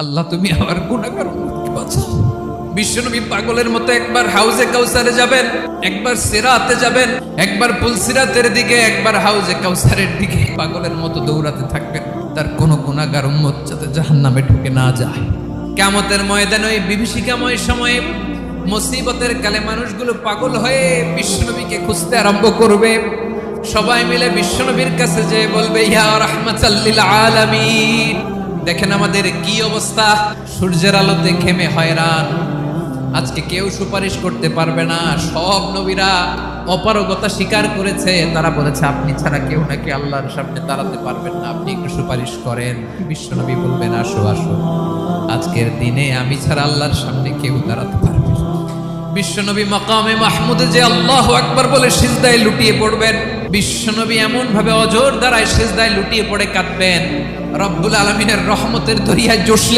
আল্লাহ তুমি আমার গুনাহগার উম্মতকে বাঁচাও। বিশ্বনবী পাগলের মতো একবার হাউজে কাউসারে যাবেন, একবার সিরাতে যাবেন, একবার পুলসিরাতের দিকে, একবার হাউজে কাউসারের দিকে পাগলের মতো দৌড়াতে থাকবেন, তার কোনো গুনাহগার উম্মত যাতে জাহান্নামে ঢুকে না যায়। কিয়ামতের ময়দানে ওই বিভীষিকাময় সময়ে মুসিবতের কালে মানুষগুলো পাগল হয়ে বিশ্বনবীকে খুঁজতে আরম্ভ করবে। সবাই মিলে বিশ্বনবীর কাছে যেয়ে বলবে, ইয়া রাহমাতাল লিল আলামিন, দেখেন আমাদের কি অবস্থা, সূর্যের আলোতে ঘেমে হয়রান, আজকে কেউ সুপারিশ করতে পারবে না। সব নবীরা অপারগতা স্বীকার করেছে, তারা বলেছে আপনি ছাড়া কেউ নাকি আল্লাহর সামনে দাঁড়াতে পারবেন না, আপনি একটু সুপারিশ করেন। বিশ্বনবী বলবেন, আসো আসো, আজকের দিনে আমি ছাড়া আল্লাহর সামনে কেউ দাঁড়াতে পারবে না। বিশ্বনবী মাকামে মাহমুদে যে আল্লাহু আকবার বলে সিজদায় লুটিয়ে পড়বেন, বিশ্বনবী এমন ভাবে অজর দ্বারায় সিজদায় লুটিয়ে পড়ে কাঁদবেন, রব্বুল আলামিনের রহমতের দরিয়ায় জোশ লেগে